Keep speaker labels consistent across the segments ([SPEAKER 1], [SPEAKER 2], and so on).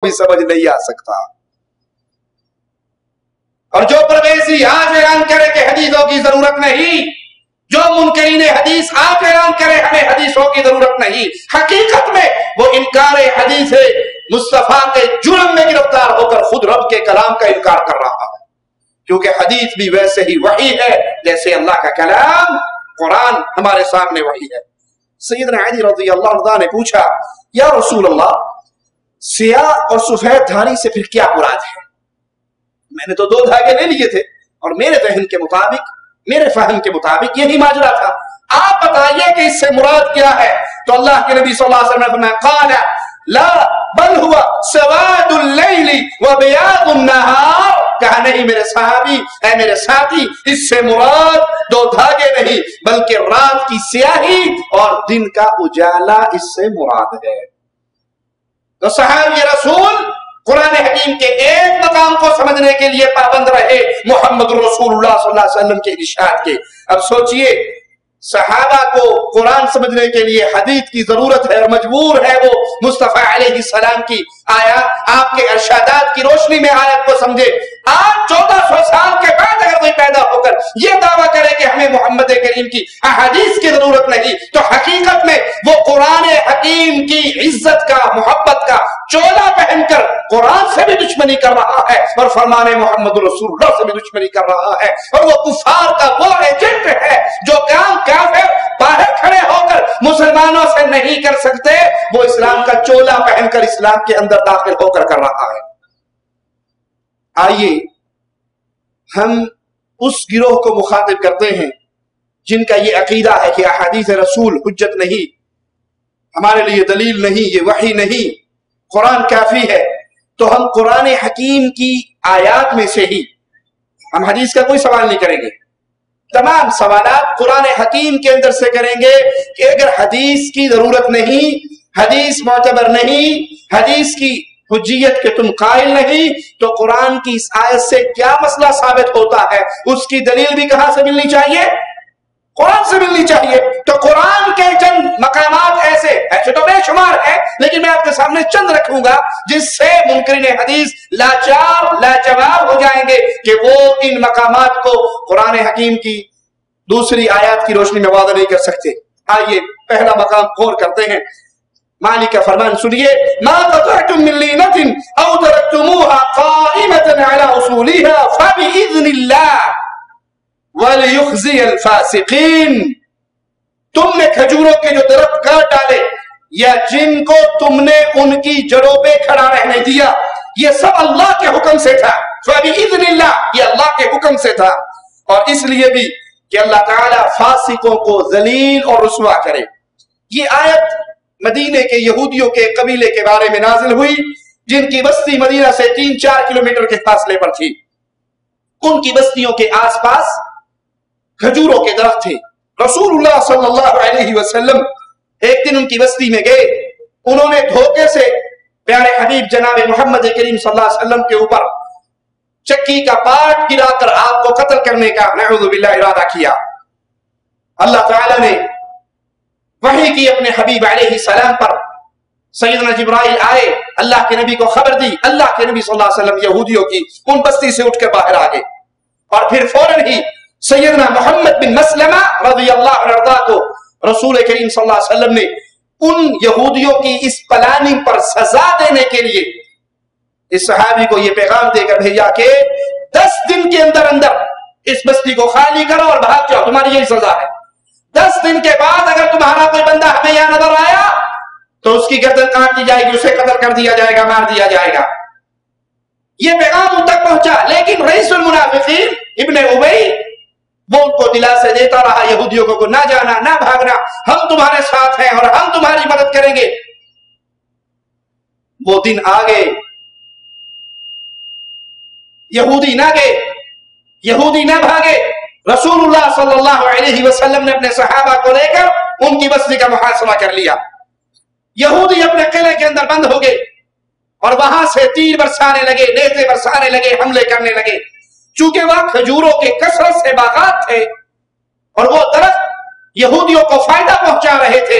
[SPEAKER 1] بھی سمجھ نہیں آ سکتا۔ اور جو پرویزی آج اعلان کرے کہ حدیثوں کی ضرورت نہیں، جو منکرین حدیث آج اعلان کرے ہمیں حدیثوں کی ضرورت نہیں، حقیقت میں وہ انکار حدیث مصطفیٰ کے جرم میں گرفتار ہو کر خود رب کے کلام کا انکار کر رہا ہے، کیونکہ حدیث بھی ویسے ہی وحی ہے جیسے اللہ کا کلام قرآن ہمارے سامنے وحی ہے۔ سیدنا علی رضی اللہ عنہ نے پوچھا، یا رسول اللہ، سیاہ اور سفید دھاری سے پھر کیا مراد ہے؟ میں نے تو 2 دھاگے لے لیے تھے اور میرے ذہن کے مطابق، میرے فہم کے مطابق یہی ماجرا تھا، آپ بتائیے کہ اس سے مراد کیا ہے؟ تو اللہ کے نبی صلی اللہ علیہ وسلم نے فرمایا، قال لا بل ہوا سواد اللیل و بیاض النہار، کہا نہیں میرے صحابی، اے میرے ساتھی، اس سے مراد 2 دھاگے نہیں بلکہ رات کی سیاہی اور دن کا اجالا اس سے مراد ہے۔ تو صحابی رسول قرآن حکیم کے ایک مقام کو سمجھنے کے لیے پابند رہے محمد رسول اللہ صلی اللہ علیہ وسلم کے ارشاد کے۔ اب سوچئے صحابہ کو قرآن سمجھنے کے لیے حدیث کی ضرورت ہے اور مجبور ہے وہ مصطفیٰ علیہ السلام کی آیات، آپ کے ارشادات کی روشنی میں آیت کو سمجھے۔ آج 1400 سال کے بعد اگر کوئی پیدا ہو کر یہ دعویٰ کرے کہ ہمیں محمد کریم کی احادیث کی ضرورت نہیں، تو حقیقت میں وہ قرآن حکیم کی عزت کا، محبت کا چولا پہن کر قرآن سے بھی دشمنی کر رہا ہے اور فرمان محمد رسول اللہ سے بھی دشمنی کر رہا ہے، اور وہ کفار کا وہ ایجنٹ ہے جو کام کافر باہر کھڑے ہو کر مسلمانوں سے نہیں کر سکتے، وہ اسلام کا چولا پہن کر اسلام کے اندر داخل ہو کر رہا ہے۔ آئیے ہم اس گروہ کو مخاطب کرتے ہیں جن کا یہ عقیدہ ہے کہ احادیث رسول حجت نہیں، ہمارے لیے دلیل نہیں، یہ وحی نہیں، قرآن کافی ہے۔ تو ہم قرآن حکیم کی آیات میں سے ہی، ہم حدیث کا کوئی سوال نہیں کریں گے، تمام سوالات قرآن حکیم کے اندر سے کریں گے کہ اگر حدیث کی ضرورت نہیں، حدیث معتبر نہیں، حدیث کی حجیت کے تم قائل نہیں، تو قرآن کی اس آیت سے کیا مسئلہ ثابت ہوتا ہے؟ اس کی دلیل بھی کہاں سے ملنی چاہیے؟ قرآن سے ملنی چاہیے۔ تو قرآن کے چند مقامات ایسے تو بے شمار ہیں، لیکن میں آپ کے سامنے چند رکھوں گا جس سے منکرین حدیث لاچار لاجواب ہو جائیں گے کہ وہ ان مقامات کو قرآن حکیم کی دوسری آیات کی روشنی میں واضح نہیں کر سکتے۔ آئیے پہلا مقام غور کرتے ہیں۔ مالک کا فرمان سنیے، ما قطعتم من لینۃ او ترکتموها قائمۃ علی اصولها فباذن اللہ وَلِيُخْزِيَ الْفَاسِقِينَ، تم نے کھجوروں کے جو درخت کاٹ ڈالے یا جن کو تم نے ان کی جڑوں پہ کھڑا رہنے دیا، یہ سب اللہ کے حکم سے تھا۔ فَبِإِذْنِ اللَّهِ، یہ اللہ کے حکم سے تھا، اور اس لیے بھی کہ اللہ تعالیٰ فاسقوں کو ذلیل اور رسوا کرے۔ یہ آیت مدینے کے یہودیوں کے قبیلے کے بارے میں نازل ہوئی جن کی بستی مدینہ سے 3-4 کلومیٹر کے فاصلے پر تھی۔ ان کی بستیوں کے آس پاس کھجوروں کے درخت تھے۔ رسول اللہ صلی اللہ علیہ وسلم ایک دن ان کی بستی میں گئے، انہوں نے دھوکے سے پیارے حبیب جناب محمد کریم صلی اللہ علیہ وسلم کے اوپر چکی کا پاٹ گرا کر آپ کو قتل کرنے کا نعوذ باللہ ارادہ کیا۔ اللہ تعالیٰ نے وحی کی اپنے حبیب علیہ السلام پر، سیدنا جبرائیل آئے، اللہ کے نبی کو خبر دی، اللہ کے نبی صلی اللہ علیہ وسلم یہودیوں کی ان بستی سے اٹھ کر باہر آ گئے، اور پھر فوراً ہی سیدنا محمد بن مسلمہ رضی اللہ عنہ کو رسول کریم صلی اللہ علیہ وسلم نے ان یہودیوں کی اس پلاننگ پر سزا دینے کے لیے اس صحابی کو یہ پیغام دے کر بھیجا کہ 10 دن کے اندر اندر اس بستی کو خالی کرو اور بھاگ جاؤ، تمہاری یہی سزا ہے۔ 10 دن کے بعد اگر تمہارا کوئی بندہ ہمیں یہاں نظر آیا تو اس کی گردن کاٹ دی جائے گی، اسے قتل کر دیا جائے گا، مار دیا جائے گا۔ یہ پیغام ان تک پہنچا، لیکن رئیس المنافقین ابن ابی وہ ان کو دلاسے دیتا رہا یہودیوں کو، نہ جانا نہ بھاگنا، ہم تمہارے ساتھ ہیں اور ہم تمہاری مدد کریں گے۔ وہ دن آ گئے، یہودی نہ گئے، یہودی نہ بھاگے، رسول اللہ صلی اللہ علیہ وسلم نے اپنے صحابہ کو لے کر ان کی بستی کا محاصرہ کر لیا۔ یہودی اپنے قلعے کے اندر بند ہو گئے اور وہاں سے تیر برسانے لگے، نیزے برسانے لگے، حملے کرنے لگے۔ چونکہ وہاں کھجوروں کے کثرت سے باغات تھے اور وہ درخت یہودیوں کو فائدہ پہنچا رہے تھے،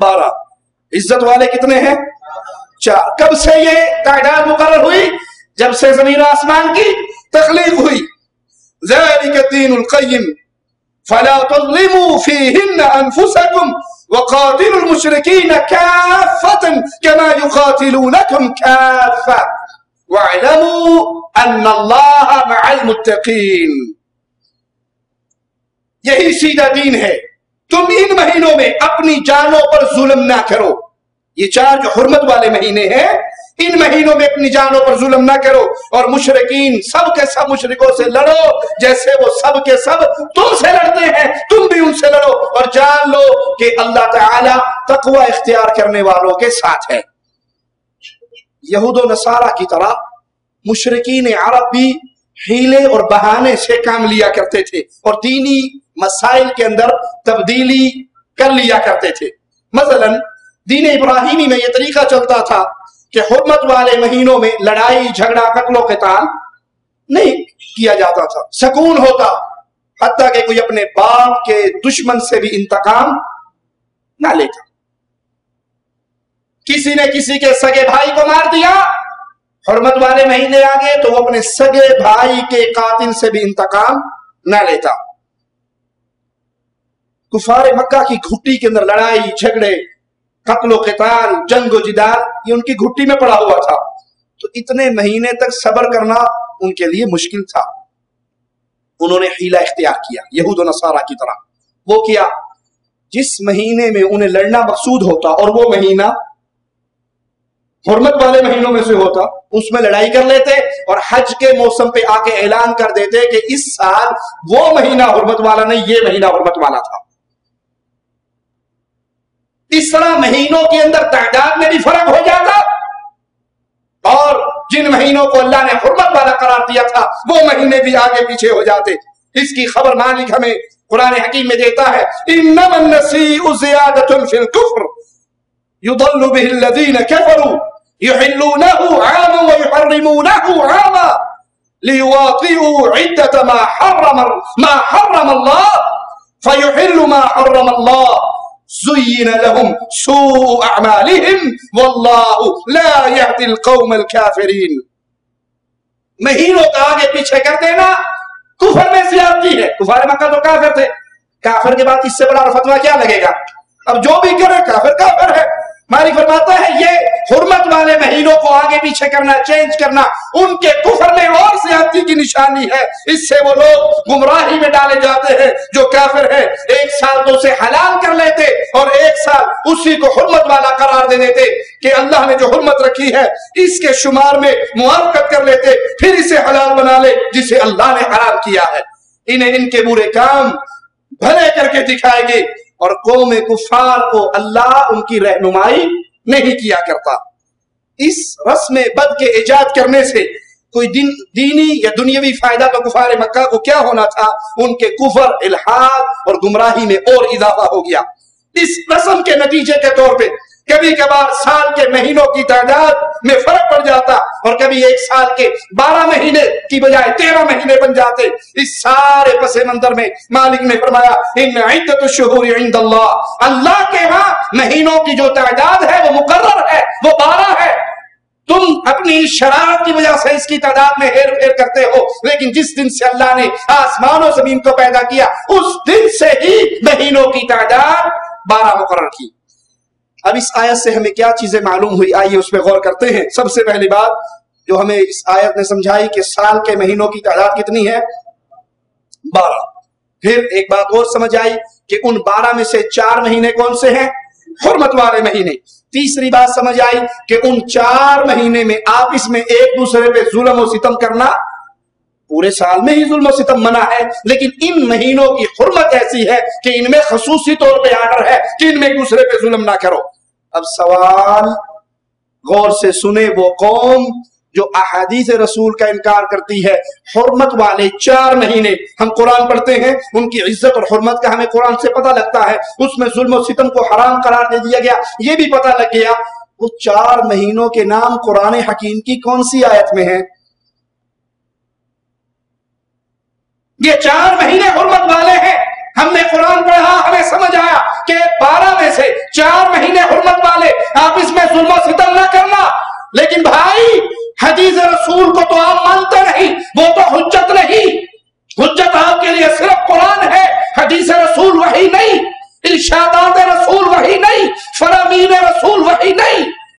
[SPEAKER 1] 12। عزت والے کتنے ہیں؟ 4۔ کب سے یہ تعداد مقرر ہوئی؟ جب سے زمین و آسمان کی تخلیق ہوئی۔ ذالک الدین القیم فلا تظلموا فیہن انفسکم وقاتلوا المشرکین کافۃ کما یقاتلونکم کافۃ وَاعْلَمُوا أَنَّ اللَّهَ مَعَ الْمُتَّقِينَ۔ یہی سیدھا دین ہے۔ تم ان مہینوں میں اپنی جانوں پر ظلم نہ کرو۔ یہ 4 جو حرمت والے مہینے ہیں، ان مہینوں میں اپنی جانوں پر ظلم نہ کرو، اور مشرکین سب کے سب مشرکوں سے لڑو جیسے وہ سب کے سب تم سے لڑتے ہیں، تم بھی ان سے لڑو، اور جان لو کہ اللہ تعالی تقوی اختیار کرنے والوں کے ساتھ ہے۔ یہود و نصارہ کی طرح مشرکین عرب بھی حیلے اور بہانے سے کام لیا کرتے تھے اور دینی مسائل کے اندر تبدیلی کر لیا کرتے تھے۔ مثلا دین ابراہیمی میں یہ طریقہ چلتا تھا کہ حرمت والے مہینوں میں لڑائی جھگڑا قتل و قتال نہیں کیا جاتا تھا، سکون ہوتا، حتیٰ کہ کوئی اپنے باپ کے دشمن سے بھی انتقام نہ لیتا۔ کسی نے کسی کے سگے بھائی کو مار دیا، حرمت والے مہینے آ گئے تو وہ اپنے سگے بھائی کے قاتل سے بھی انتقام نہ لیتا۔ کفار مکہ کی گھٹی کے اندر لڑائی جھگڑے قتل و قتال جنگ و جدال یہ ان کی گھٹی میں پڑا ہوا تھا، تو اتنے مہینے تک صبر کرنا ان کے لیے مشکل تھا۔ انہوں نے حیلہ اختیار کیا یہود و نصارہ کی طرح۔ وہ کیا؟ جس مہینے میں انہیں لڑنا مقصود ہوتا اور وہ مہینہ حرمت والے مہینوں میں سے ہوتا، اس میں لڑائی کر لیتے اور حج کے موسم پہ آ کے اعلان کر دیتے کہ اس سال وہ مہینہ حرمت والا نہیں، یہ مہینہ حرمت والا تھا۔ اس طرح مہینوں کے اندر تعداد میں بھی فرق ہو جاتا، اور جن مہینوں کو اللہ نے حرمت والا قرار دیا تھا وہ مہینے بھی آگے پیچھے ہو جاتے۔ اس کی خبر مالک ہمیں قرآن حکیم میں دیتا ہے، انما النسیء زیادۃ فی الکفر یضل به الذین کفروا يحلونه عاما ويحرمونه عاما ليواطئوا عدة ما حرم الله فيحل ما حرم الله زين لهم سوء أعمالهم والله لا يهدي القوم الكافرين۔ مہینوں کا آگے پیچھے کر دینا کفر میں زیادتی ہے۔ کفار مکہ تو کافر تھے، کافر کے بعد اس سے بڑا فتویٰ کیا لگے گا؟ اب جو بھی کرے کافر کافر ہے۔ مالک فرماتا ہے یہ حرمت والے مہینوں کو آگے پیچھے کرنا، چینج کرنا ان کے کفر میں اور زیادتی کی نشانی ہے۔ اس سے وہ لوگ گمراہی میں ڈالے جاتے ہیں جو کافر ہے۔ ایک سال تو اسے حلال کر لیتے اور ایک سال اسی کو حرمت والا قرار دے دیتے کہ اللہ نے جو حرمت رکھی ہے اس کے شمار میں موافقت کر لیتے، پھر اسے حلال بنا لے جسے اللہ نے حرام کیا ہے۔ انہیں ان کے برے کام بھلے کر کے دکھائے گے، اور قوم کفار کو اللہ ان کی رہنمائی نہیں کیا کرتا۔ اس رسم بد کے ایجاد کرنے سے کوئی دینی یا دنیاوی فائدہ تو کفار مکہ کو کیا ہونا تھا؟ ان کے کفر، الحاد اور گمراہی میں اور اضافہ ہو گیا۔ اس رسم کے نتیجے کے طور پہ کبھی کبھار سال کے مہینوں کی تعداد میں فرق پڑ جاتا، اور کبھی ایک سال کے 12 مہینے کی بجائے 13 مہینے بن جاتے۔ اس سارے پس منظر میں مالک نے فرمایا ان عدت الشہور عند اللہ، اللہ کے ہاں مہینوں کی جو تعداد ہے وہ مقرر ہے، وہ 12 ہے۔ تم اپنی شرارت کی وجہ سے اس کی تعداد میں ہیر پھیر کرتے ہو، لیکن جس دن سے اللہ نے آسمان و زمین کو پیدا کیا اس دن سے ہی مہینوں کی تعداد 12 مقرر کی۔ اب اس آیت سے ہمیں کیا چیزیں معلوم ہوئی، آئیے اس پہ غور کرتے ہیں۔ سب سے پہلی بات جو ہمیں اس آیت نے سمجھائی کہ سال کے مہینوں کی تعداد کتنی ہے؟ 12۔ پھر ایک بات اور سمجھ آئی کہ ان 12 میں سے 4 مہینے کون سے ہیں؟ حرمت والے مہینے۔ تیسری بات سمجھ آئی کہ ان 4 مہینے میں آپس میں ایک دوسرے پہ ظلم و ستم کرنا، پورے سال میں ہی ظلم و ستم منع ہے، لیکن ان مہینوں کی حرمت ایسی ہے کہ ان میں خصوصی طور پہ آرڈر ہے کہ ان میں ایک دوسرے پہ ظلم نہ کرو۔ اب سوال غور سے سنے وہ قوم جو احادیث رسول کا انکار کرتی ہے۔ حرمت والے 4 مہینے ہم قرآن پڑھتے ہیں، ان کی عزت اور حرمت کا ہمیں قرآن سے پتہ لگتا ہے، اس میں ظلم و ستم کو حرام قرار دے دیا گیا، یہ بھی پتہ لگ گیا۔ وہ 4 مہینوں کے نام قرآن حکیم کی کون سی آیت میں ہیں؟ یہ 4 مہینے حرمت والے ہیں، ہم نے قرآن پڑھا، ہمیں سمجھ آیا کہ 12 میں سے 4 مہینے حرمت والے، ظلم و ستم نہ کرنا، لیکن بھائی حدیث رسول کو تو آپ مانتے نہیں، وہ تو حجت نہیں، حجت آپ کے لیے صرف قرآن ہے، حدیث رسول وحی نہیں، ارشادات